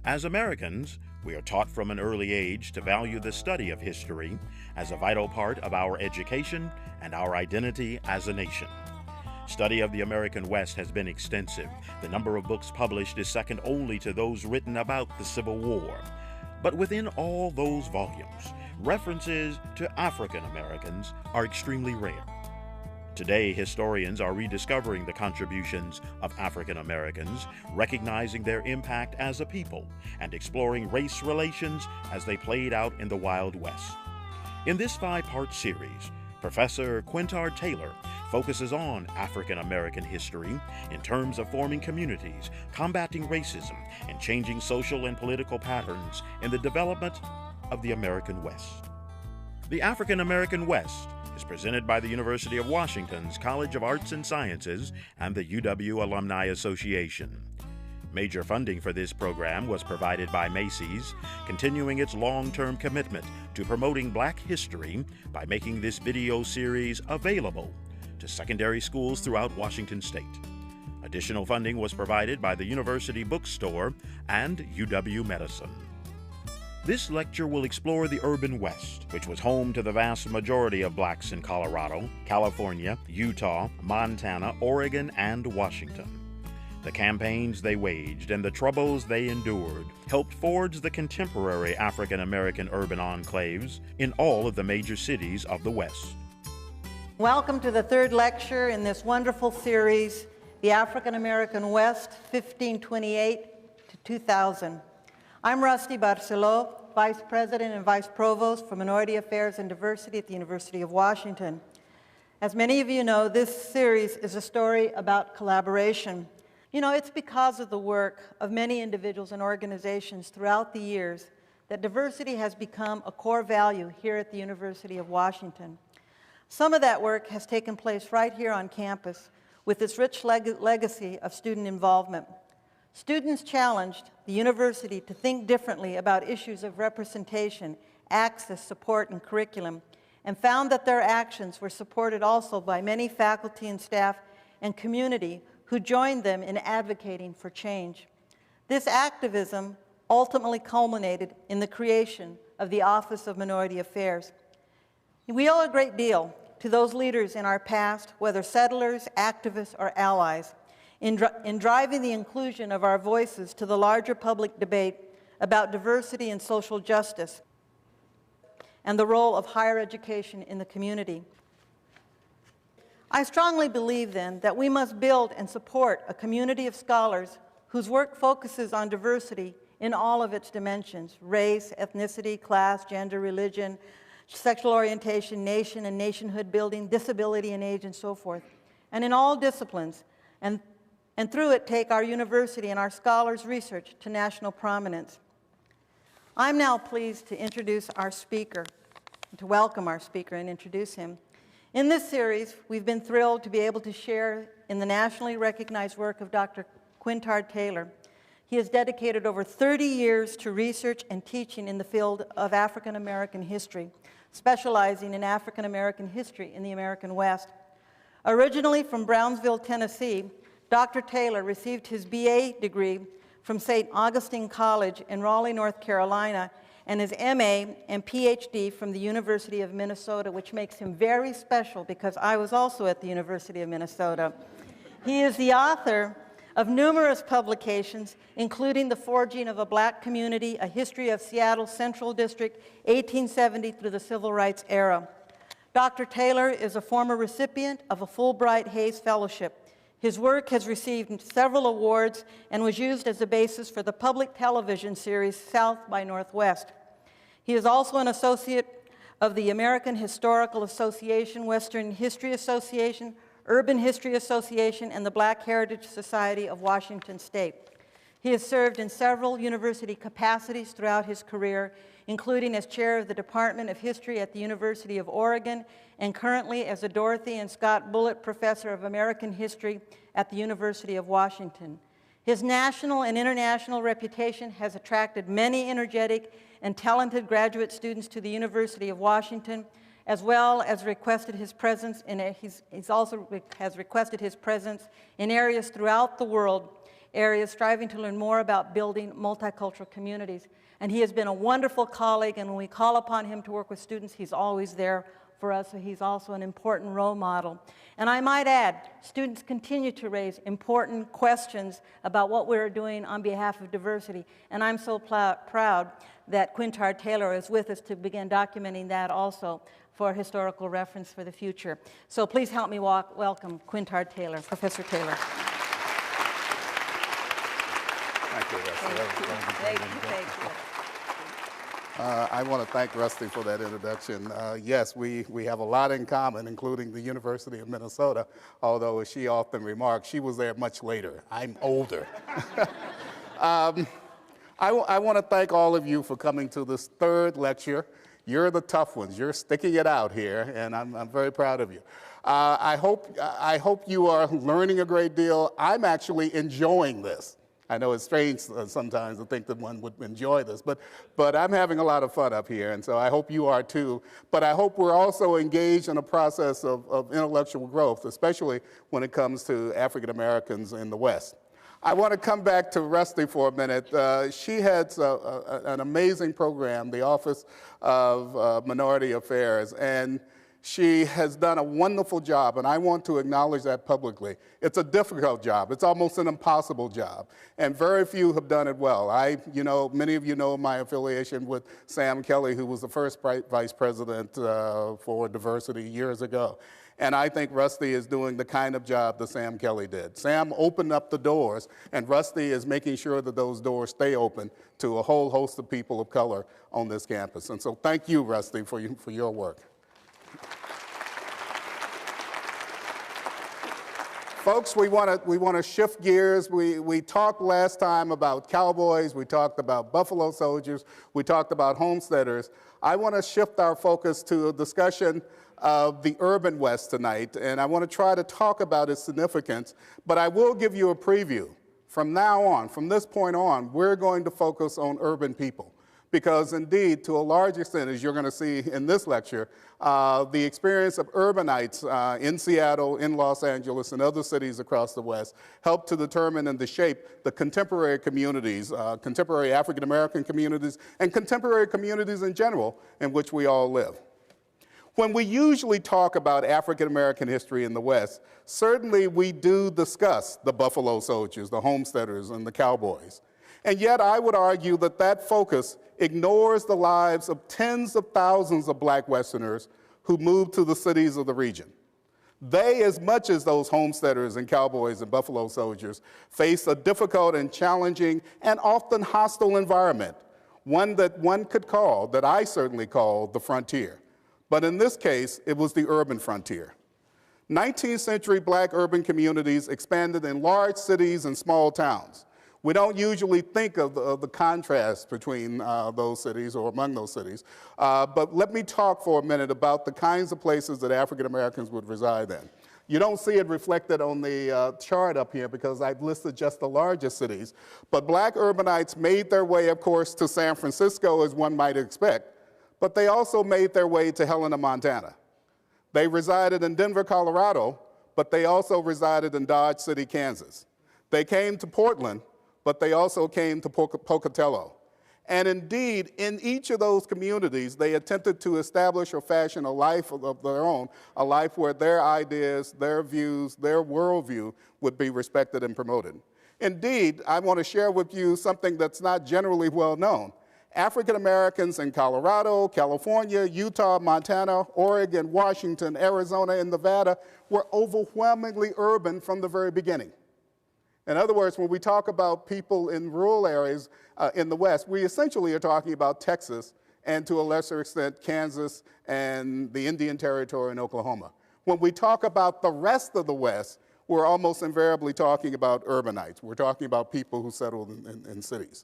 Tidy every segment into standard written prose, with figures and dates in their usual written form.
As Americans, we are taught from an early age to value the study of history as a vital part of our education and our identity as a nation. Study of the American West has been extensive. The number of books published is second only to those written about the Civil War. But within all those volumes, references to African Americans are extremely rare. Today, historians are rediscovering the contributions of African Americans, recognizing their impact as a people, and exploring race relations as they played out in the Wild West. In this 5-part series, Professor Quintard Taylor focuses on African American history in terms of forming communities, combating racism, and changing social and political patterns in the development of the American West. The African American West is presented by the University of Washington's College of Arts and Sciences and the UW Alumni Association. Major funding for this program was provided by Macy's, continuing its long-term commitment to promoting Black history by making this video series available to secondary schools throughout Washington State. Additional funding was provided by the University Bookstore and UW-Medicine. This lecture will explore the urban West, which was home to the vast majority of Blacks in Colorado, California, Utah, Montana, Oregon, and Washington. The campaigns they waged and the troubles they endured helped forge the contemporary African American urban enclaves in all of the major cities of the West. Welcome to the third lecture in this wonderful series, The African American West, 1528 to 2000. I'm Rusty Barceló, Vice President and Vice Provost for Minority Affairs and Diversity at the University of Washington. As many of you know, this series is a story about collaboration. You know, it's because of the work of many individuals and organizations throughout the years that diversity has become a core value here at the University of Washington. Some of that work has taken place right here on campus with its rich legacy of student involvement. Students challenged the university to think differently about issues of representation, access, support, and curriculum, and found that their actions were supported also by many faculty and staff and community who joined them in advocating for change. This activism ultimately culminated in the creation of the Office of Minority Affairs. We owe a great deal to those leaders in our past, whether settlers, activists, or allies, in driving the inclusion of our voices to the larger public debate about diversity and social justice and the role of higher education in the community. I strongly believe, then, that we must build and support a community of scholars whose work focuses on diversity in all of its dimensions: race, ethnicity, class, gender, religion, sexual orientation, nation and nationhood building, disability and age, and so forth, and in all disciplines, and through it take our university and our scholars' research to national prominence. I'm now pleased to introduce our speaker, to welcome our speaker and introduce him. In this series, we've been thrilled to be able to share in the nationally recognized work of Dr. Quintard Taylor. He has dedicated over 30 years to research and teaching in the field of African American history, specializing in African American history in the American West. Originally from Brownsville, Tennessee, Dr. Taylor received his BA degree from St. Augustine College in Raleigh, North Carolina, and his MA and PhD from the University of Minnesota, which makes him very special because I was also at the University of Minnesota. He is the author of numerous publications, including The Forging of a Black Community, A History of Seattle Central District, 1870 through the Civil Rights Era. Dr. Taylor is a former recipient of a Fulbright Hays Fellowship. His work has received several awards and was used as the basis for the public television series South by Northwest. He is also an associate of the American Historical Association, Western History Association, Urban History Association, and the Black Heritage Society of Washington State. He has served in several university capacities throughout his career, including as chair of the Department of History at the University of Oregon, and currently as a Dorothy and Scott Bullitt Professor of American History at the University of Washington. His national and international reputation has attracted many energetic and talented graduate students to the University of Washington, as well as requested his presence in requested his presence in areas throughout the world, areas, striving to learn more about building multicultural communities. And he has been a wonderful colleague, and when we call upon him to work with students, he's always there for us, so he's also an important role model. And I might add, students continue to raise important questions about what we're doing on behalf of diversity, and I'm so proud that Quintard Taylor is with us to begin documenting that also for historical reference for the future. So please help me welcome Quintard Taylor, Professor Taylor. Thank you, Rusty. Thank you. I want to thank Rusty for that introduction. Yes, we have a lot in common, including the University of Minnesota, although, as she often remarks, she was there much later. I'm older. I want to thank all of you for coming to this third lecture. You're the tough ones. You're sticking it out here, and I'm very proud of you. I hope you are learning a great deal. I'm actually enjoying this. I know it's strange sometimes to think that one would enjoy this, but I'm having a lot of fun up here, and so I hope you are too. But I hope we're also engaged in a process of intellectual growth, especially when it comes to African Americans in the West. I want to come back to Rusty for a minute. She has an amazing program, the Office of Minority Affairs, and she has done a wonderful job, and I want to acknowledge that publicly. It's a difficult job. It's almost an impossible job, and very few have done it well. Many of you know my affiliation with Sam Kelly, who was the first vice president for diversity years ago. And I think Rusty is doing the kind of job that Sam Kelly did. Sam opened up the doors, and Rusty is making sure that those doors stay open to a whole host of people of color on this campus. And so thank you, Rusty, for your work. Folks, we want to shift gears. We talked last time about cowboys. We talked about buffalo soldiers. We talked about homesteaders. I want to shift our focus to a discussion of the urban West tonight, and I want to try to talk about its significance, but I will give you a preview. From now on, from this point on, we're going to focus on urban people. Because indeed, to a large extent, as you're going to see in this lecture, the experience of urbanites in Seattle, in Los Angeles, and other cities across the West helped to determine and to shape the contemporary communities, contemporary African-American communities, and contemporary communities in general in which we all live. When we usually talk about African-American history in the West, certainly we do discuss the Buffalo Soldiers, the homesteaders, and the cowboys. And yet I would argue that that focus ignores the lives of tens of thousands of black Westerners who moved to the cities of the region. They, as much as those homesteaders and cowboys and Buffalo Soldiers, face a difficult and challenging and often hostile environment, one that one could call, that I certainly call, the frontier. But in this case, it was the urban frontier. 19th century black urban communities expanded in large cities and small towns. We don't usually think of the contrast between those cities or among those cities, but let me talk for a minute about the kinds of places that African Americans would reside in. You don't see it reflected on the chart up here because I've listed just the largest cities, but black urbanites made their way, of course, to San Francisco, as one might expect, but they also made their way to Helena, Montana. They resided in Denver, Colorado, but they also resided in Dodge City, Kansas. They came to Portland, but they also came to Pocatello. And indeed, in each of those communities, they attempted to establish or fashion a life of their own, a life where their ideas, their views, their worldview would be respected and promoted. Indeed, I want to share with you something that's not generally well known. African Americans in Colorado, California, Utah, Montana, Oregon, Washington, Arizona, and Nevada were overwhelmingly urban from the very beginning. In other words, when we talk about people in rural areas in the West, we essentially are talking about Texas and, to a lesser extent, Kansas and the Indian Territory in Oklahoma. When we talk about the rest of the West, we're almost invariably talking about urbanites. We're talking about people who settled in cities.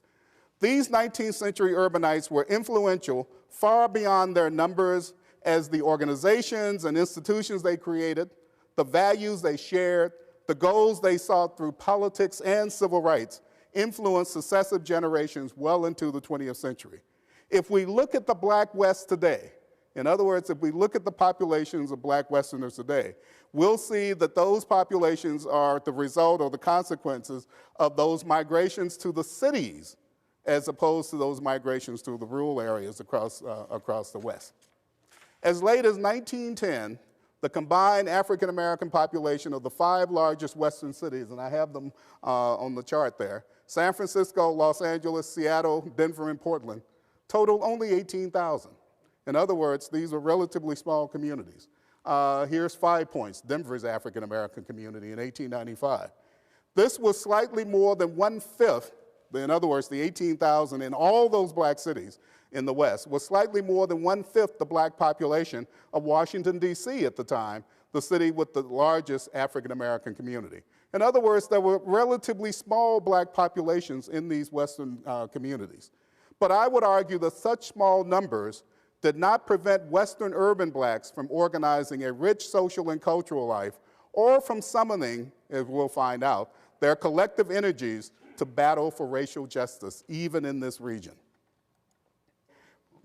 These 19th century urbanites were influential far beyond their numbers as the organizations and institutions they created, the values they shared, the goals they sought through politics and civil rights influenced successive generations well into the 20th century. If we look at the Black West today, In other words, if we look at the populations of black Westerners today, we'll see that those populations are the result or the consequences of those migrations to the cities as opposed to those migrations to the rural areas across the West. As late as 1910, the combined African American population of the 5 largest Western cities, and I have them on the chart there, San Francisco, Los Angeles, Seattle, Denver, and Portland, totaled only 18,000. In other words, these are relatively small communities. Here's 5 points. Denver's African American community in 1895. This was slightly more than 1/5, in other words, the 18,000 in all those black cities in the West was slightly more than 1/5 the black population of Washington, D.C. at the time, the city with the largest African American community. In other words, there were relatively small black populations in these Western communities. But I would argue that such small numbers did not prevent Western urban blacks from organizing a rich social and cultural life or from summoning, as we'll find out, their collective energies to battle for racial justice, even in this region.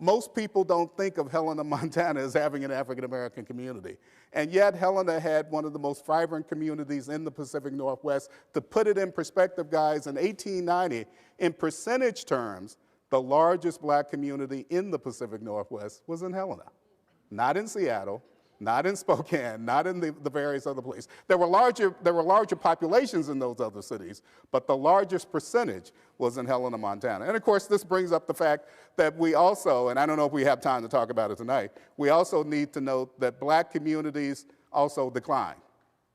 Most people don't think of Helena, Montana as having an African American community. And yet Helena had one of the most vibrant communities in the Pacific Northwest. To put it in perspective, guys, in 1890, in percentage terms, the largest black community in the Pacific Northwest was in Helena, not in Seattle, not in Spokane, not in the various other places. There were larger populations in those other cities, but the largest percentage was in Helena, Montana. And of course, this brings up the fact that we also, and I don't know if we have time to talk about it tonight, we also need to note that black communities also decline.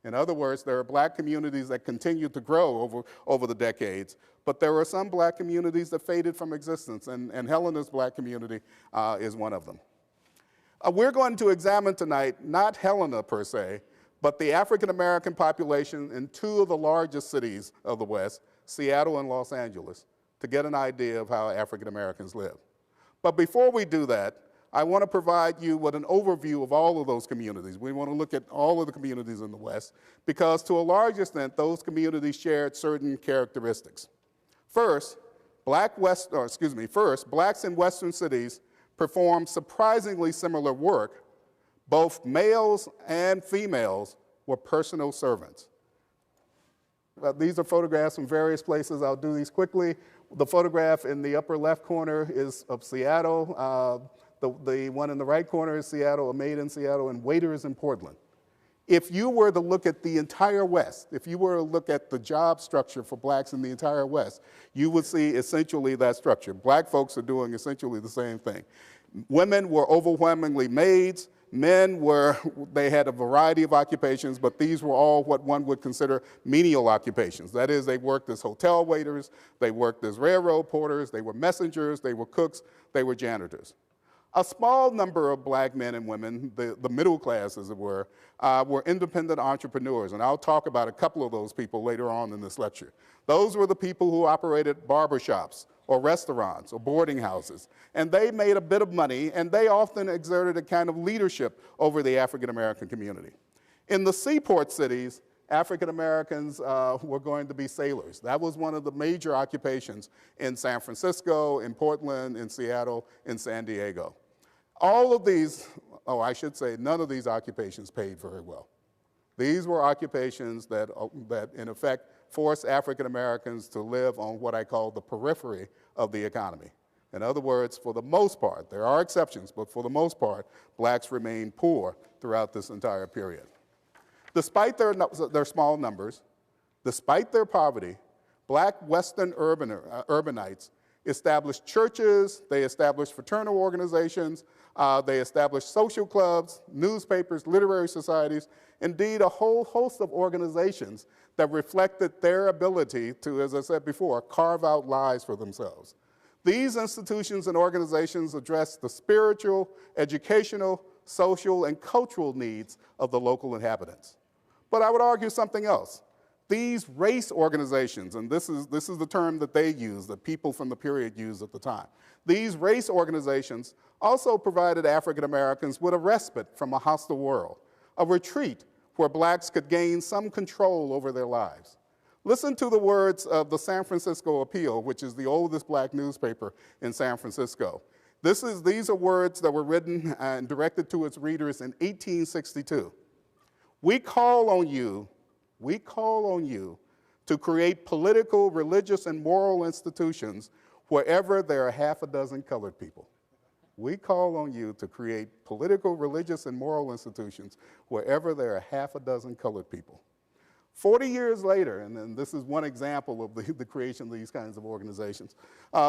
In other words, there are black communities that continue to grow over the decades, but there are some black communities that faded from existence, and Helena's black community is one of them. We're going to examine tonight, not Helena per se, but the African American population in 2 of the largest cities of the West, Seattle and Los Angeles, to get an idea of how African Americans live. But before we do that, I want to provide you with an overview of all of those communities. We want to look at all of the communities in the West, because to a large extent, those communities shared certain characteristics. First, blacks in Western cities performed surprisingly similar work. Both males and females were personal servants. These are photographs from various places. I'll do these quickly. The photograph in the upper left corner is of Seattle. The one in the right corner is Seattle, a maid in Seattle, and waiters in Portland. If you were to look at the entire West, if you were to look at the job structure for blacks in the entire West, you would see essentially that structure. Black folks are doing essentially the same thing. Women were overwhelmingly maids. Men they had a variety of occupations, but these were all what one would consider menial occupations. That is, they worked as hotel waiters, they worked as railroad porters, they were messengers, they were cooks, they were janitors. A small number of black men and women, the middle class as it were independent entrepreneurs, and I'll talk about a couple of those people later on in this lecture. Those were the people who operated barbershops or restaurants or boarding houses, and they made a bit of money, and they often exerted a kind of leadership over the African American community. In the seaport cities, African Americans were going to be sailors. That was one of the major occupations in San Francisco, in Portland, in Seattle, in San Diego. All of these, I should say, none of these occupations paid very well. These were occupations that in effect, forced African Americans to live on what I call the periphery of the economy. In other words, for the most part, there are exceptions, but for the most part, blacks remained poor throughout this entire period. Despite their small numbers, despite their poverty, black Western urbanites established churches, they established fraternal organizations, they established social clubs, newspapers, literary societies, indeed a whole host of organizations that reflected their ability to, as I said before, carve out lives for themselves. These institutions and organizations address the spiritual, educational, social, and cultural needs of the local inhabitants. But I would argue something else. These race organizations, and this is the term that they use, that people from the period used at the time. These race organizations also provided African Americans with a respite from a hostile world, a retreat where blacks could gain some control over their lives. Listen to the words of the San Francisco Appeal, which is the oldest black newspaper in San Francisco. These are words that were written and directed to its readers in 1862. We call on you to create political, religious, and moral institutions wherever there are half a dozen colored people. We call on you to create political, religious, and moral institutions wherever there are half a dozen colored people. 40 years later, and then this is one example of the creation of these kinds of organizations.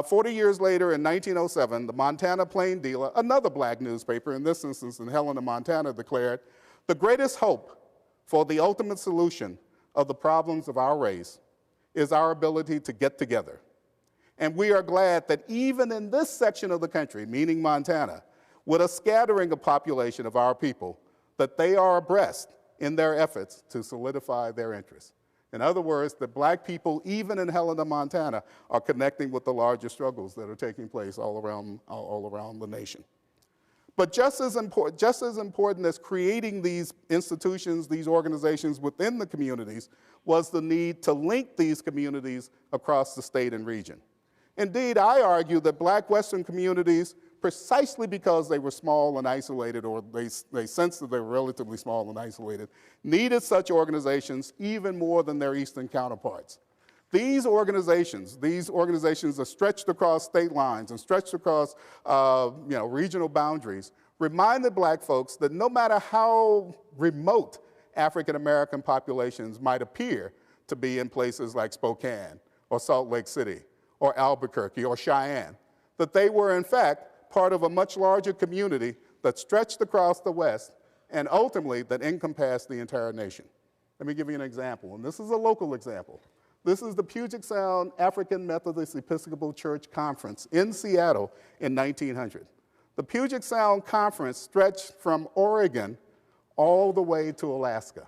40 years later, in 1907, the Montana Plain Dealer, another black newspaper, in this instance in Helena, Montana, declared, "The greatest hope for the ultimate solution of the problems of our race is our ability to get together. And we are glad that even in this section of the country, meaning Montana, with a scattering of population of our people, that they are abreast in their efforts to solidify their interests." In other words, that black people, even in Helena, Montana, are connecting with the larger struggles that are taking place all around the nation. But just as important as creating these institutions, these organizations within the communities, was the need to link these communities across the state and region. Indeed, I argue that black Western communities, precisely because they were small and isolated, or they sensed that they were relatively small and isolated, needed such organizations even more than their Eastern counterparts. These organizations are stretched across state lines and stretched across regional boundaries, reminded black folks that no matter how remote African American populations might appear to be in places like Spokane or Salt Lake City or Albuquerque or Cheyenne, that they were in fact part of a much larger community that stretched across the West and ultimately that encompassed the entire nation. Let me give you an example, and this is a local example. This is the Puget Sound African Methodist Episcopal Church Conference in Seattle in 1900. The Puget Sound Conference stretched from Oregon all the way to Alaska.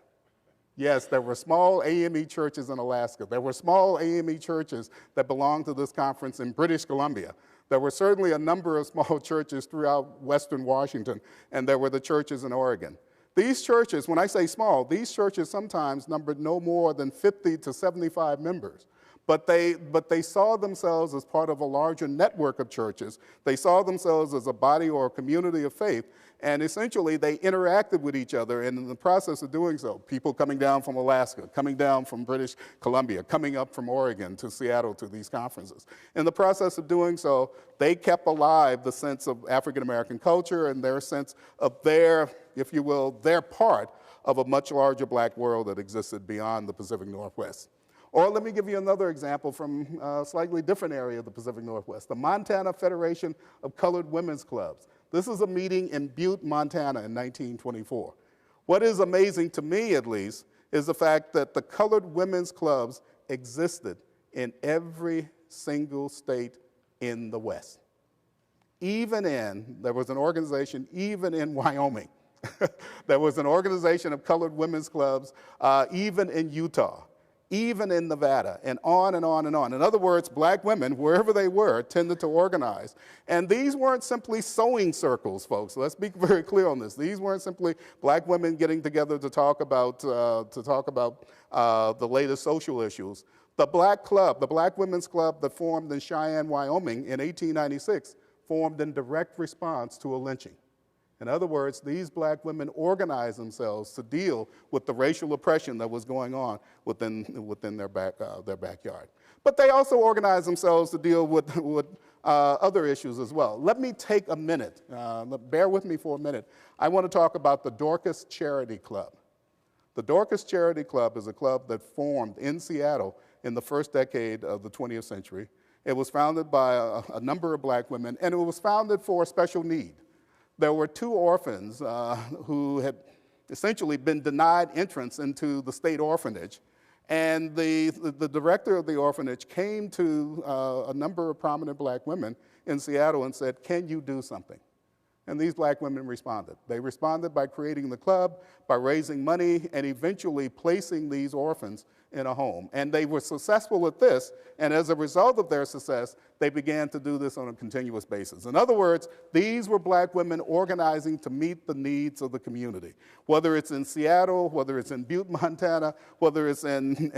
Yes, there were small AME churches in Alaska. There were small AME churches that belonged to this conference in British Columbia. There were certainly a number of small churches throughout Western Washington, and there were the churches in Oregon. These churches, when I say small, these churches sometimes numbered no more than 50 to 75 members. But they saw themselves as part of a larger network of churches. They saw themselves as a body or a community of faith, and essentially they interacted with each other, and in the process of doing so, people coming down from Alaska, coming down from British Columbia, coming up from Oregon to Seattle to these conferences. In the process of doing so, they kept alive the sense of African American culture and their sense of their, if you will, their part of a much larger black world that existed beyond the Pacific Northwest. Or let me give you another example from a slightly different area of the Pacific Northwest, the Montana Federation of Colored Women's Clubs. This is a meeting in Butte, Montana in 1924. What is amazing to me, at least, is the fact that the colored women's clubs existed in every single state in the West. There was an organization even in Wyoming. There was an organization of colored women's clubs even in Utah, even in Nevada, and on and on and on. In other words, black women, wherever they were, tended to organize. And these weren't simply sewing circles, folks. Let's be very clear on this. These weren't simply black women getting together to talk about the latest social issues. The Black Club, the Black Women's Club that formed in Cheyenne, Wyoming in 1896, formed in direct response to a lynching. In other words, these black women organized themselves to deal with the racial oppression that was going on within their backyard. But they also organized themselves to deal with other issues as well. Let me take a minute, bear with me for a minute. I want to talk about the Dorcas Charity Club. The Dorcas Charity Club is a club that formed in Seattle in the first decade of the 20th century. It was founded by a number of black women, and it was founded for a special need. There were two orphans who had essentially been denied entrance into the state orphanage. And the director of the orphanage came to a number of prominent black women in Seattle and said, "Can you do something?" And these black women responded. They responded by creating the club, by raising money, and eventually placing these orphans in a home. And they were successful at this, and as a result of their success, they began to do this on a continuous basis. In other words, these were black women organizing to meet the needs of the community. Whether it's in Seattle, whether it's in Butte, Montana, whether it's in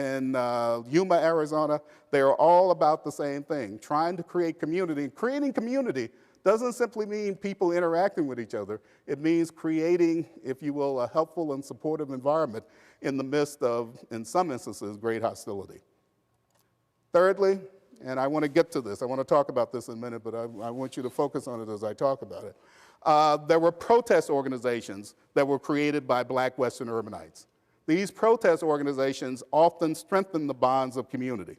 Yuma, Arizona, they are all about the same thing, trying to create community. And creating community doesn't simply mean people interacting with each other. It means creating, if you will, a helpful and supportive environment in the midst of, in some instances, great hostility. Thirdly, and I want to get to this, I want to talk about this in a minute, but I want you to focus on it as I talk about it. There were protest organizations that were created by black Western urbanites. These protest organizations often strengthen the bonds of community.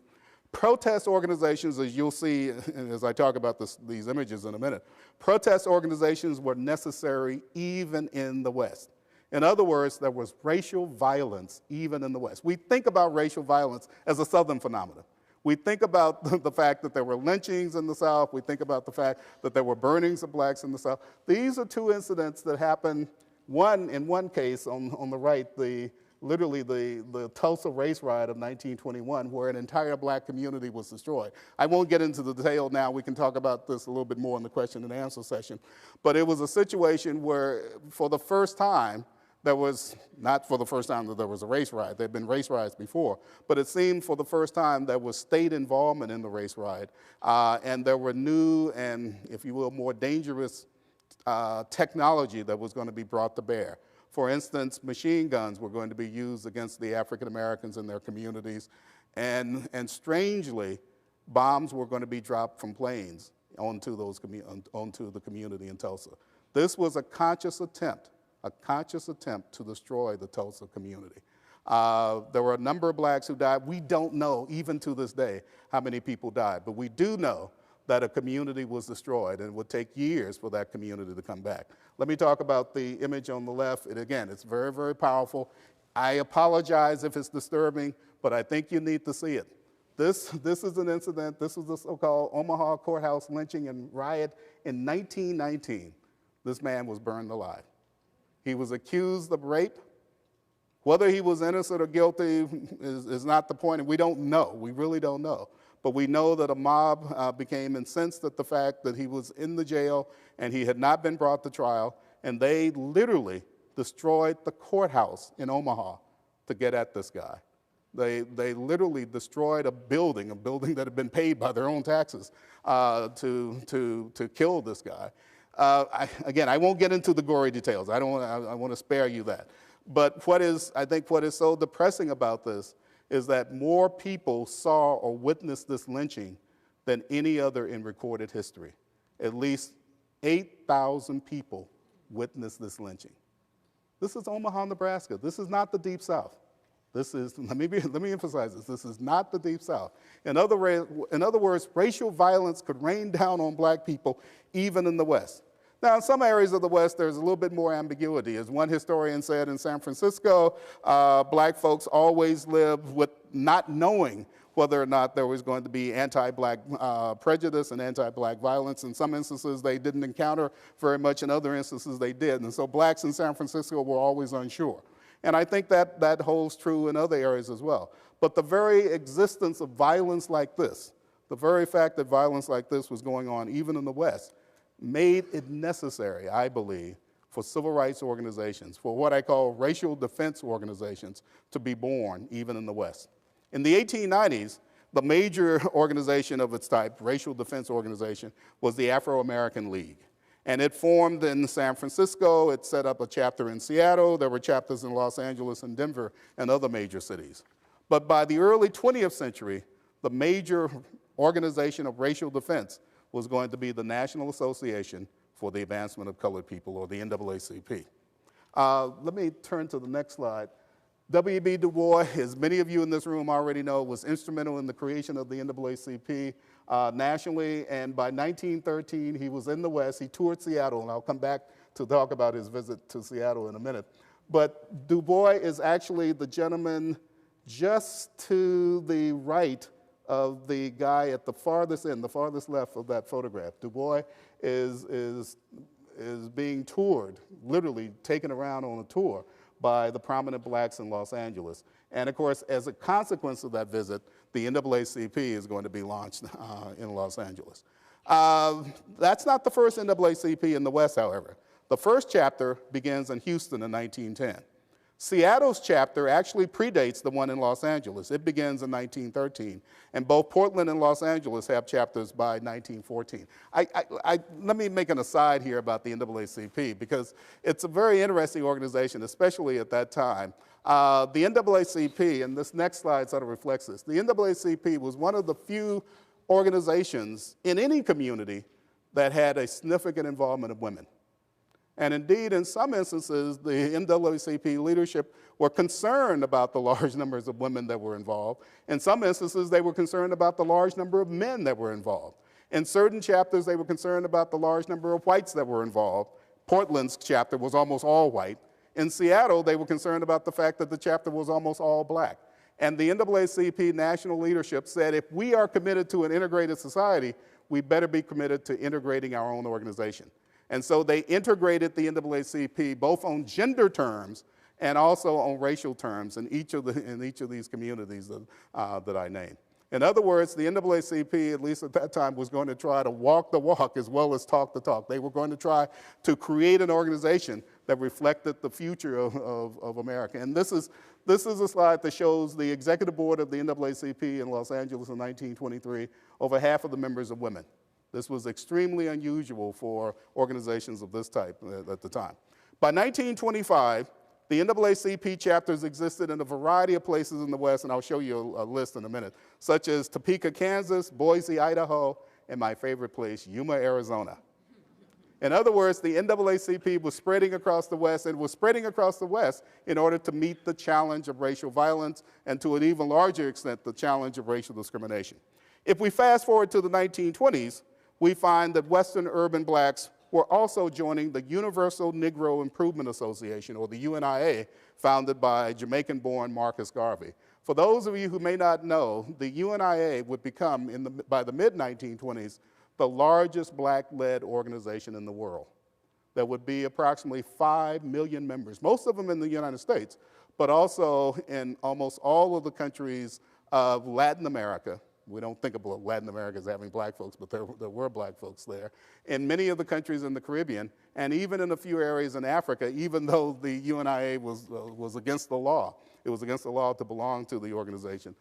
Protest organizations, as you'll see as I talk about these images in a minute, protest organizations were necessary even in the West. In other words, there was racial violence even in the West. We think about racial violence as a Southern phenomenon. We think about the fact that there were lynchings in the South. We think about the fact that there were burnings of blacks in the South. These are two incidents that happened, in one case on the right, literally the Tulsa race riot of 1921, where an entire black community was destroyed. I won't get into the detail now. We can talk about this a little bit more in the question and answer session. But it was a situation where, for the first time, there was, not for the first time that there was a race riot, there had been race riots before, but it seemed for the first time there was state involvement in the race riot, and there were new and, if you will, more dangerous technology that was going to be brought to bear. For instance, machine guns were going to be used against the African Americans in their communities, and strangely, bombs were going to be dropped from planes onto the community in Tulsa. This was a conscious attempt to destroy the Tulsa community. There were a number of blacks who died. We don't know, even to this day, how many people died, but we do know that a community was destroyed, and it would take years for that community to come back. Let me talk about the image on the left. And again, it's very, very powerful. I apologize if it's disturbing, but I think you need to see it. This is an incident. This was the so-called Omaha courthouse lynching and riot in 1919. This man was burned alive. He was accused of rape. Whether he was innocent or guilty is not the point, and we don't know. We really don't know. But we know that a mob became incensed at the fact that he was in the jail and he had not been brought to trial, and they literally destroyed the courthouse in Omaha to get at this guy. They literally destroyed a building that had been paid by their own taxes to kill this guy. Again, I won't get into the gory details. I want to spare you that. But I think what is so depressing about this is that more people saw or witnessed this lynching than any other in recorded history. At least 8,000 people witnessed this lynching. This is Omaha, Nebraska. This is not the Deep South. This is, let me emphasize this is not the Deep South. In other words, racial violence could rain down on black people even in the West. Now, in some areas of the West, there's a little bit more ambiguity. As one historian said in San Francisco, black folks always lived with not knowing whether or not there was going to be anti-black prejudice and anti-black violence. In some instances, they didn't encounter very much. In other instances, they did. And so blacks in San Francisco were always unsure. And I think that holds true in other areas as well. But the very existence of violence like this, the very fact that violence like this was going on even in the West, made it necessary, I believe, for civil rights organizations, for what I call racial defense organizations, to be born even in the West. In the 1890s, the major organization of its type, racial defense organization, was the Afro-American League. And it formed in San Francisco. It set up a chapter in Seattle. There were chapters in Los Angeles and Denver and other major cities. But by the early 20th century, the major organization of racial defense was going to be the National Association for the Advancement of Colored People, or the NAACP. Let me turn to the next slide. W.E.B. DuBois, as many of you in this room already know, was instrumental in the creation of the NAACP nationally, and by 1913, he was in the West. He toured Seattle, and I'll come back to talk about his visit to Seattle in a minute. But DuBois is actually the gentleman just to the right of the guy at the farthest end, the farthest left of that photograph. DuBois is being toured, literally taken around on a tour by the prominent blacks in Los Angeles. And of course, as a consequence of that visit, the NAACP is going to be launched in Los Angeles. That's not the first NAACP in the West, however. The first chapter begins in Houston in 1910. Seattle's chapter actually predates the one in Los Angeles. It begins in 1913, and both Portland and Los Angeles have chapters by 1914. Let me make an aside here about the NAACP, because it's a very interesting organization, especially at that time. The NAACP, and this next slide sort of reflects this, the NAACP was one of the few organizations in any community that had a significant involvement of women. And indeed, in some instances, the NAACP leadership were concerned about the large numbers of women that were involved. In some instances, they were concerned about the large number of men that were involved. In certain chapters, they were concerned about the large number of whites that were involved. Portland's chapter was almost all white. In Seattle, they were concerned about the fact that the chapter was almost all black. And the NAACP national leadership said, if we are committed to an integrated society, we better be committed to integrating our own organization. And so they integrated the NAACP both on gender terms and also on racial terms in each of these communities that I named. In other words, the NAACP, at least at that time, was going to try to walk the walk as well as talk the talk. They were going to try to create an organization that reflected the future of America. And this is a slide that shows the executive board of the NAACP in Los Angeles in 1923. Over half of the members of women. This was extremely unusual for organizations of this type at the time. By 1925, the NAACP chapters existed in a variety of places in the West, and I'll show you a list in a minute, such as Topeka, Kansas, Boise, Idaho, and my favorite place, Yuma, Arizona. In other words, the NAACP was spreading across the West, and was spreading across the West in order to meet the challenge of racial violence, and to an even larger extent, the challenge of racial discrimination. If we fast forward to the 1920s, we find that Western urban blacks were also joining the Universal Negro Improvement Association, or the UNIA, founded by Jamaican-born Marcus Garvey. For those of you who may not know, the UNIA would become, by the mid-1920s, the largest black-led organization in the world. There would be approximately 5 million members, most of them in the United States, but also in almost all of the countries of Latin America. We don't think of Latin America as having black folks, but there were black folks there. In many of the countries in the Caribbean, and even in a few areas in Africa, even though the UNIA was against the law. It was against the law to belong to the organization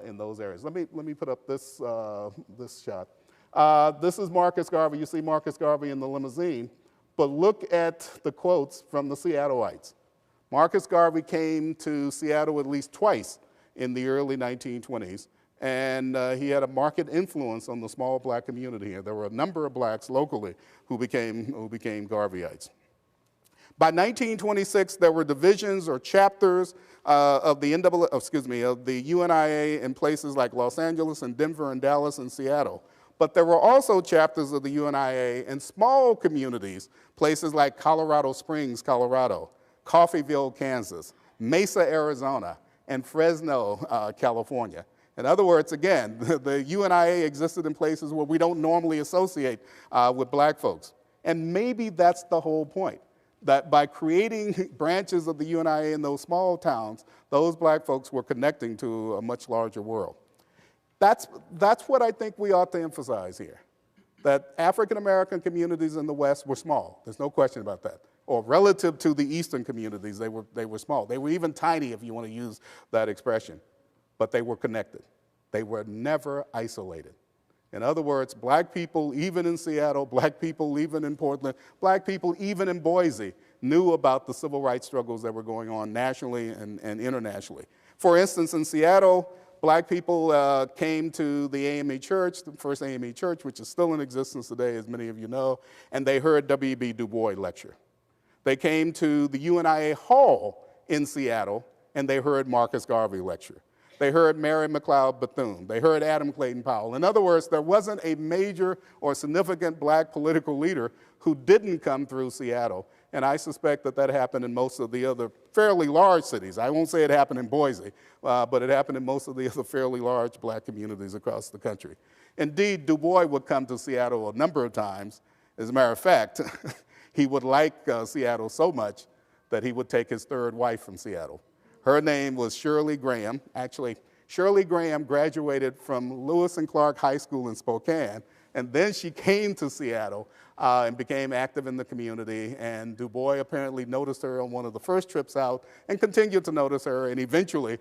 in those areas. Let me put up this shot. This is Marcus Garvey. You see Marcus Garvey in the limousine, but look at the quotes from the Seattleites. Marcus Garvey came to Seattle at least twice in the early 1920s. And he had a marked influence on the small black community here. There were a number of blacks locally who became Garveyites. By 1926, there were divisions or chapters of the UNIA in places like Los Angeles and Denver and Dallas and Seattle. But there were also chapters of the UNIA in small communities, places like Colorado Springs, Colorado, Coffeyville, Kansas, Mesa, Arizona, and Fresno, California. In other words, again, the UNIA existed in places where we don't normally associate with black folks. And maybe that's the whole point, that by creating branches of the UNIA in those small towns, those black folks were connecting to a much larger world. That's what I think we ought to emphasize here, that African-American communities in the West were small. There's no question about that. Or relative to the Eastern communities, they were small. They were even tiny, if you want to use that expression. But they were connected. They were never isolated. In other words, black people, even in Seattle, black people, even in Portland, black people, even in Boise, knew about the civil rights struggles that were going on nationally and internationally. For instance, in Seattle, black people came to the AME Church, the first AME Church, which is still in existence today, as many of you know, and they heard W.E.B. DuBois lecture. They came to the UNIA Hall in Seattle, and they heard Marcus Garvey lecture. They heard Mary McLeod Bethune. They heard Adam Clayton Powell. In other words, there wasn't a major or significant black political leader who didn't come through Seattle. And I suspect that happened in most of the other fairly large cities. I won't say it happened in Boise, but it happened in most of the other fairly large black communities across the country. Indeed, DuBois would come to Seattle a number of times. As a matter of fact, he would like Seattle so much that he would take his third wife from Seattle. Her name was Shirley Graham. Actually, Shirley Graham graduated from Lewis and Clark High School in Spokane, and then she came to Seattle and became active in the community. And DuBois apparently noticed her on one of the first trips out and continued to notice her, and eventually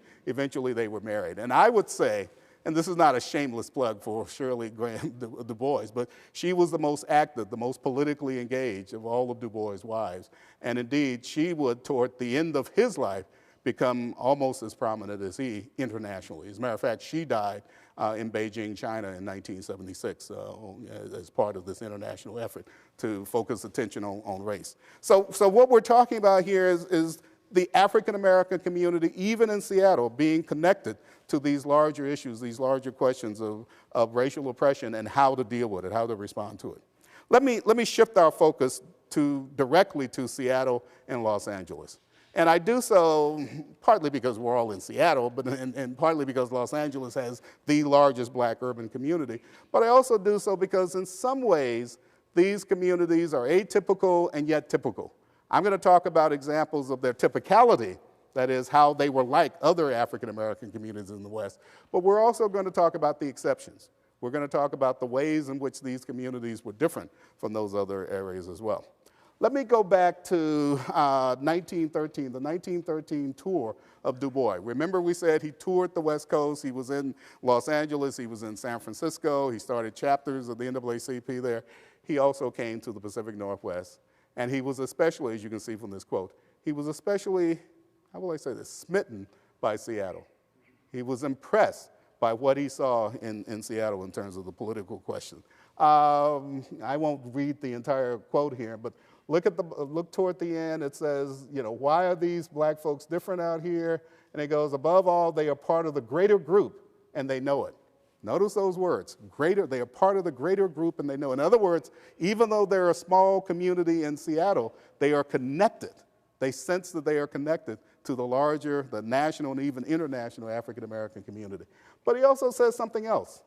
they were married. And I would say, and this is not a shameless plug for Shirley Graham DuBois, but she was the most active, the most politically engaged of all of DuBois' wives. And indeed, she would, toward the end of his life, become almost as prominent as he internationally. As a matter of fact, she died in Beijing, China in 1976 as part of this international effort to focus attention on race. So what we're talking about here is the African-American community, even in Seattle, being connected to these larger issues, these larger questions of racial oppression and how to deal with it, how to respond to it. Let me shift our focus directly to Seattle and Los Angeles. And I do so partly because we're all in Seattle, and partly because Los Angeles has the largest black urban community. But I also do so because in some ways, these communities are atypical and yet typical. I'm going to talk about examples of their typicality, that is, how they were like other African-American communities in the West. But we're also going to talk about the exceptions. We're going to talk about the ways in which these communities were different from those other areas as well. Let me go back to 1913, the 1913 tour of DuBois. Remember we said he toured the West Coast. He was in Los Angeles. He was in San Francisco. He started chapters of the NAACP there. He also came to the Pacific Northwest. And he was especially, as you can see from this quote, he was especially, how will I say this, smitten by Seattle. He was impressed by what he saw in Seattle in terms of the political question. I won't read the entire quote here, but look toward the end. It says, why are these black folks different out here? And it goes, above all, they are part of the greater group, and they know it. Notice those words, greater, they are part of the greater group and they know. In other words, even though they're a small community in Seattle, they are connected. They sense that they are connected to the larger, the national and even international African-American community. But he also says something else.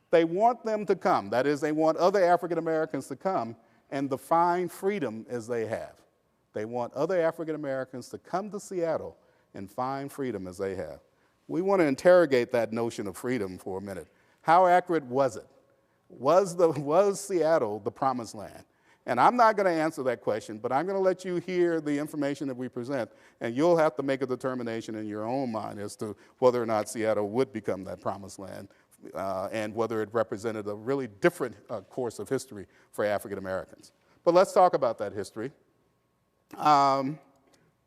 They want them to come. That is, they want other African-Americans to come and define freedom as they have. They want other African-Americans to come to Seattle and find freedom as they have. We want to interrogate that notion of freedom for a minute. How accurate was it? Was Seattle the promised land? And I'm not going to answer that question, but I'm going to let you hear the information that we present, and you'll have to make a determination in your own mind as to whether or not Seattle would become that promised land and whether it represented a really different course of history for African Americans. But let's talk about that history.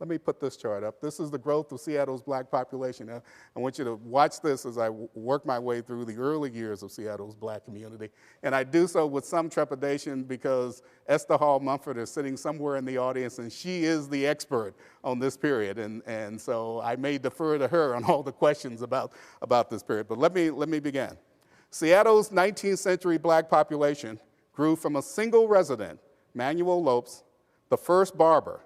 Let me put this chart up. This is the growth of Seattle's black population. I want you to watch this as I work my way through the early years of Seattle's black community. And I do so with some trepidation because Esther Hall Mumford is sitting somewhere in the audience, and she is the expert on this period. And so I may defer to her on all the questions about this period. But let me begin. Seattle's 19th century black population grew from a single resident, Manuel Lopes, the first barber.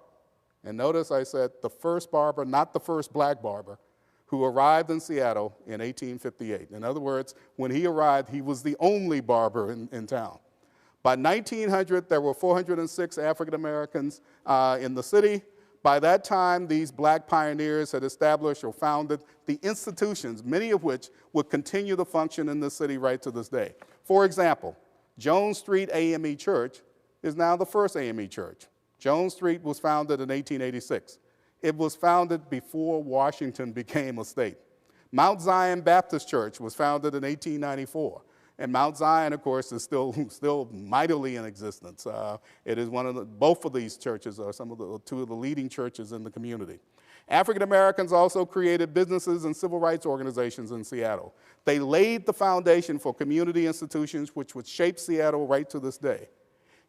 And notice I said the first barber, not the first black barber, who arrived in Seattle in 1858. In other words, when he arrived, he was the only barber in town. By 1900, there were 406 African Americans in the city. By that time, these black pioneers had established or founded the institutions, many of which would continue to function in the city right to this day. For example, Jones Street AME Church is now the first AME church. Jones Street was founded in 1886. It was founded before Washington became a state. Mount Zion Baptist Church was founded in 1894. And Mount Zion, of course, is still mightily in existence. It is both of these churches are two of the leading churches in the community. African Americans also created businesses and civil rights organizations in Seattle. They laid the foundation for community institutions which would shape Seattle right to this day.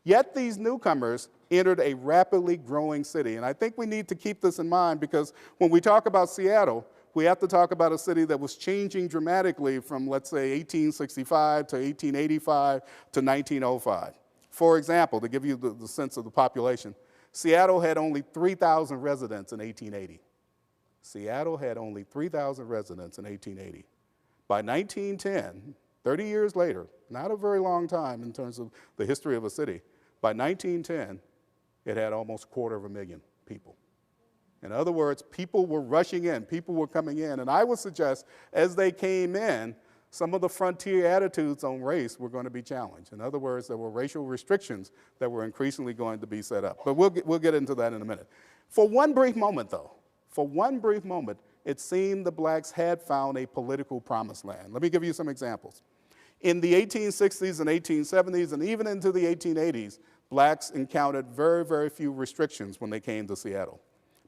Yet these newcomers entered a rapidly growing city. And I think we need to keep this in mind because when we talk about Seattle, we have to talk about a city that was changing dramatically from, let's say, 1865 to 1885 to 1905. For example, to give you the sense of the population, Seattle had only 3,000 residents in 1880. Seattle had only 3,000 residents in 1880. By 1910, 30 years later, not a very long time in terms of the history of a city, by 1910, it had almost 250,000 people. In other words, people were rushing in, people were coming in, and I would suggest as they came in, some of the frontier attitudes on race were going to be challenged. In other words, there were racial restrictions that were increasingly going to be set up. But we'll get into that in a minute. For one brief moment, though, it seemed the blacks had found a political promised land. Let me give you some examples. In the 1860s and 1870s and even into the 1880s, blacks encountered very, very few restrictions when they came to Seattle.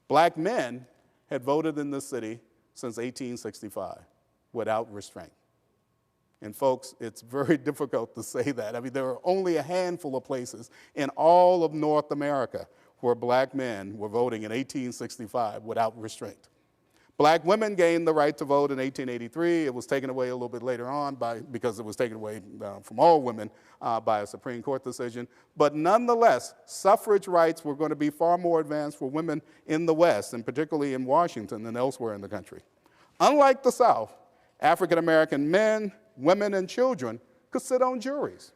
Black men had voted in this city since 1865 without restraint. And folks, it's very difficult to say that. I mean, there are only a handful of places in all of North America where black men were voting in 1865 without restraint. Black women gained the right to vote in 1883. It was taken away a little bit later on because it was taken away from all women by a Supreme Court decision. But nonetheless, suffrage rights were going to be far more advanced for women in the West, and particularly in Washington than elsewhere in the country. Unlike the South, African American men, women, and children could sit on juries.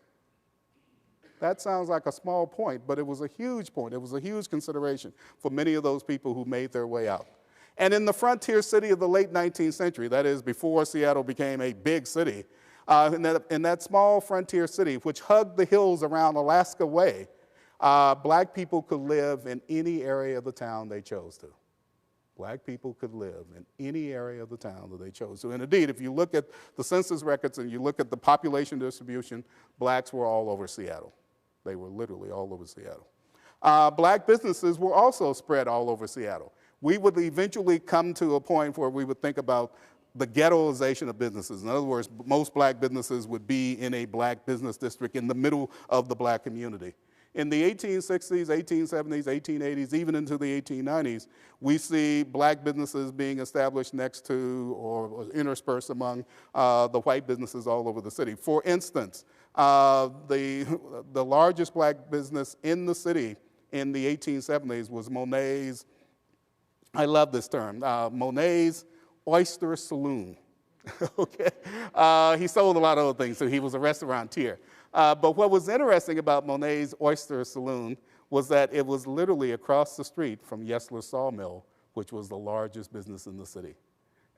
That sounds like a small point, but it was a huge point. It was a huge consideration for many of those people who made their way out. And in the frontier city of the late 19th century, that is before Seattle became a big city, in that small frontier city, which hugged the hills around Alaska Way, black people could live in any area of the town they chose to. Black people could live in any area of the town that they chose to. And indeed, if you look at the census records and you look at the population distribution, blacks were all over Seattle. They were literally all over Seattle. Black businesses were also spread all over Seattle. We would eventually come to a point where we would think about the ghettoization of businesses. In other words, most black businesses would be in a black business district in the middle of the black community. In the 1860s, 1870s, 1880s, even into the 1890s, we see black businesses being established next to or interspersed among the white businesses all over the city. For instance, the largest black business in the city in the 1870s was Monet's, I love this term, Monet's Oyster Saloon. Okay, he sold a lot of other things, so he was a restaurateur. But what was interesting about Monet's Oyster Saloon was that it was literally across the street from Yesler's Sawmill, which was the largest business in the city.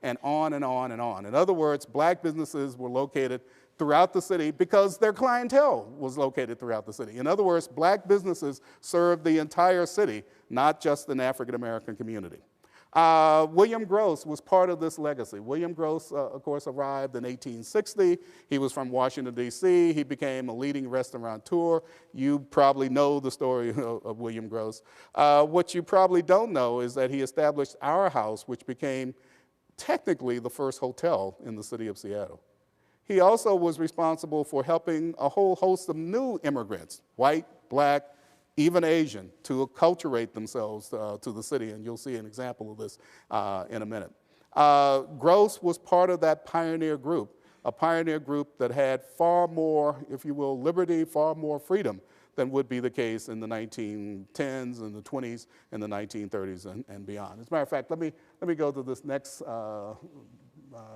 And on and on and on. In other words, black businesses were located throughout the city because their clientele was located throughout the city. In other words, black businesses served the entire city, not just an African American community. William Gross was part of this legacy. William Gross, of course, arrived in 1860. He was from Washington, D.C. He became a leading restaurateur. You probably know the story of William Gross. What you probably don't know is that he established Our House, which became technically the first hotel in the city of Seattle. He also was responsible for helping a whole host of new immigrants, white, black, even Asian, to acculturate themselves to the city, and you'll see an example of this in a minute. Gross was part of that pioneer group, a pioneer group that had far more, if you will, liberty, far more freedom than would be the case in the 1910s and the 20s and the 1930s and beyond. As a matter of fact, let me go to this next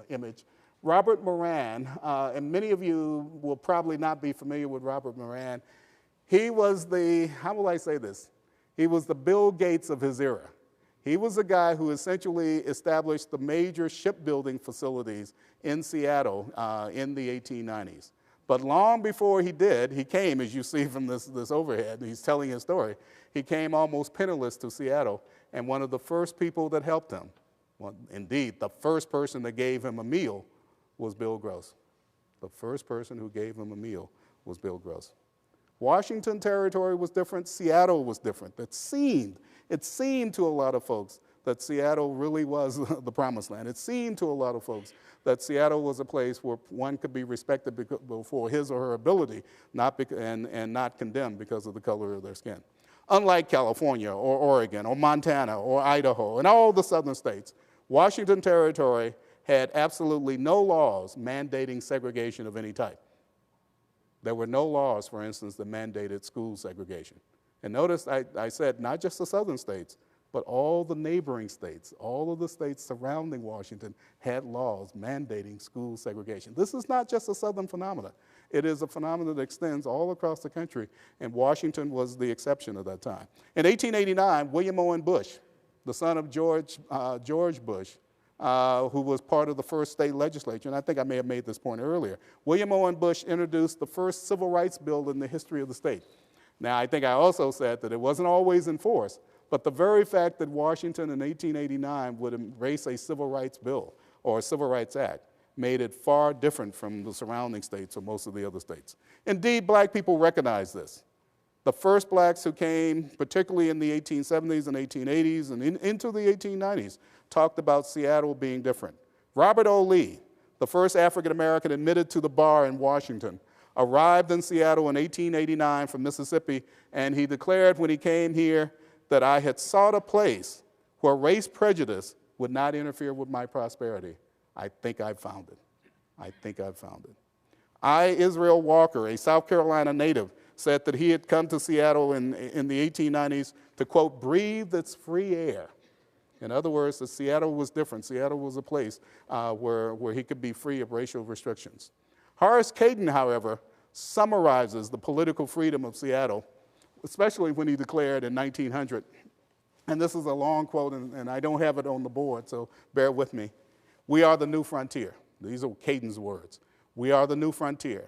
image. Robert Moran, and many of you will probably not be familiar with Robert Moran. He was the, how will I say this? He was the Bill Gates of his era. He was the guy who essentially established the major shipbuilding facilities in Seattle in the 1890s. But long before he did, he came, as you see from this overhead, he's telling his story, he came almost penniless to Seattle, and one of the first people that helped him, well, indeed, the first person that gave him a meal was Bill Gross. The first person who gave him a meal was Bill Gross. Washington territory was different, Seattle was different. It seemed to a lot of folks that Seattle really was the promised land. It seemed to a lot of folks that Seattle was a place where one could be respected for his or her ability, and not condemned because of the color of their skin. Unlike California or Oregon or Montana or Idaho and all the southern states, Washington territory had absolutely no laws mandating segregation of any type. There were no laws, for instance, that mandated school segregation. And notice I said not just the southern states, but all the neighboring states, all of the states surrounding Washington had laws mandating school segregation. This is not just a southern phenomenon. It is a phenomenon that extends all across the country, and Washington was the exception at that time. In 1889, William Owen Bush, the son of George Bush, who was part of the first state legislature, and I think I may have made this point earlier. William Owen Bush introduced the first civil rights bill in the history of the state. Now, I think I also said that it wasn't always enforced, but the very fact that Washington in 1889 would embrace a civil rights bill or a civil rights act made it far different from the surrounding states or most of the other states. Indeed, black people recognize this. The first blacks who came, particularly in the 1870s and 1880s and into the 1890s, talked about Seattle being different. Robert O. Lee, the first African-American admitted to the bar in Washington, arrived in Seattle in 1889 from Mississippi, and he declared when he came here that I had sought a place where race prejudice would not interfere with my prosperity. I think I've found it. I think I've found it. I, Israel Walker, a South Carolina native, said that he had come to Seattle in the 1890s to, quote, breathe its free air. In other words, that Seattle was different. Seattle was a place where he could be free of racial restrictions. Horace Cayton, however, summarizes the political freedom of Seattle, especially when he declared in 1900, and this is a long quote, and I don't have it on the board, so bear with me. We are the new frontier. These are Cayton's words. We are the new frontier.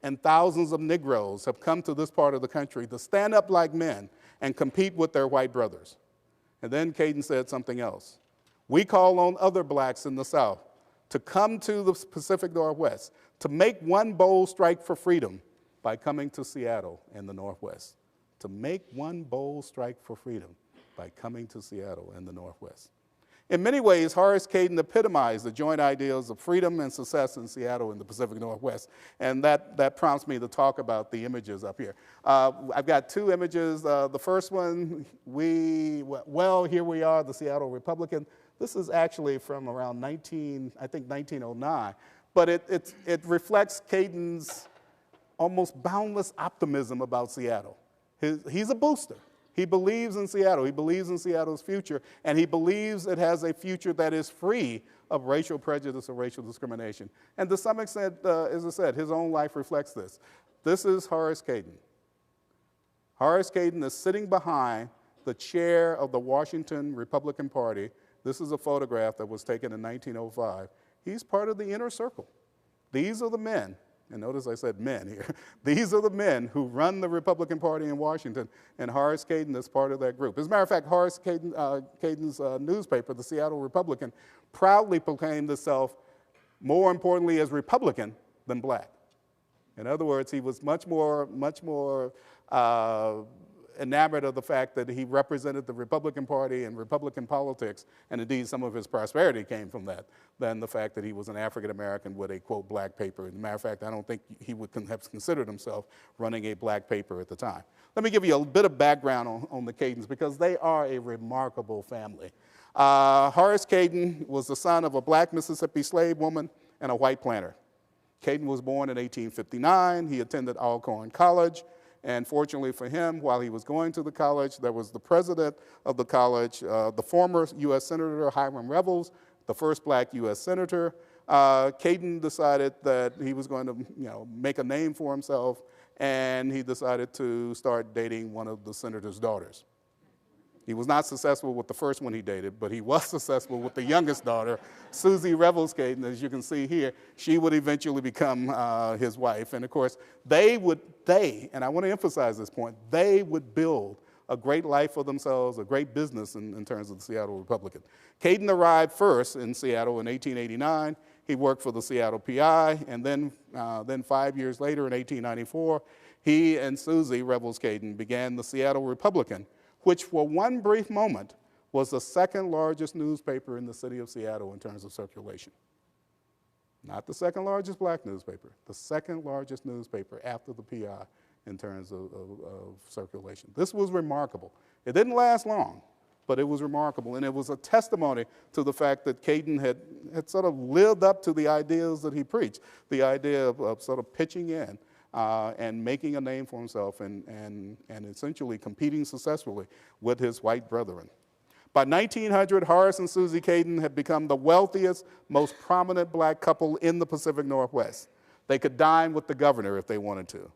And thousands of Negroes have come to this part of the country to stand up like men and compete with their white brothers. And then Cayton said something else. We call on other blacks in the South to come to the Pacific Northwest, to make one bold strike for freedom by coming to Seattle in the Northwest. To make one bold strike for freedom by coming to Seattle in the Northwest. In many ways, Horace Cayton epitomized the joint ideals of freedom and success in Seattle in the Pacific Northwest, and that prompts me to talk about the images up here. I've got two images. The first one, here we are, the Seattle Republican. This is actually from around 1909, but it reflects Cayton's almost boundless optimism about Seattle. He's a booster. He believes in Seattle. He believes in Seattle's future, and he believes it has a future that is free of racial prejudice or racial discrimination. And to some extent, as I said, his own life reflects this. This is Horace Cayton. Horace Cayton is sitting behind the chair of the Washington Republican Party. This is a photograph that was taken in 1905. He's part of the inner circle. These are the men. And notice I said men here. These are the men who run the Republican Party in Washington, and Horace Cayton is part of that group. As a matter of fact, Horace Cayton's newspaper, the Seattle Republican, proudly proclaimed itself, more importantly, as Republican than black. In other words, he was much more enamored of the fact that he represented the Republican Party and Republican politics, and indeed some of his prosperity came from that, than the fact that he was an African-American with a, quote, black paper. As a matter of fact, I don't think he would have considered himself running a black paper at the time. Let me give you a bit of background on the Caytons, because they are a remarkable family. Horace Cayton was the son of a black Mississippi slave woman and a white planter. Cayton was born in 1859. He attended Alcorn College. And fortunately for him, while he was going to the college, there was the president of the college, the former U.S. Senator Hiram Revels, the first black U.S. Senator. Cayton decided that he was going to make a name for himself, and he decided to start dating one of the senator's daughters. He was not successful with the first one he dated, but he was successful with the youngest daughter, Susie Revels Cayton. As you can see here, she would eventually become his wife. And of course, and I want to emphasize this point, they would build a great life for themselves, a great business in terms of the Seattle Republican. Cayton arrived first in Seattle in 1889. He worked for the Seattle PI, and then 5 years later in 1894, he and Susie Revels Cayton began the Seattle Republican, which for one brief moment was the second largest newspaper in the city of Seattle in terms of circulation. Not the second largest black newspaper, the second largest newspaper after the PI in terms of circulation. This was remarkable. It didn't last long, but it was remarkable, and it was a testimony to the fact that Cayton had sort of lived up to the ideals that he preached, the idea of sort of pitching in and making a name for himself and essentially competing successfully with his white brethren. By 1900, Horace and Susie Cayton had become the wealthiest, most prominent black couple in the Pacific Northwest. They could dine with the governor if they wanted to.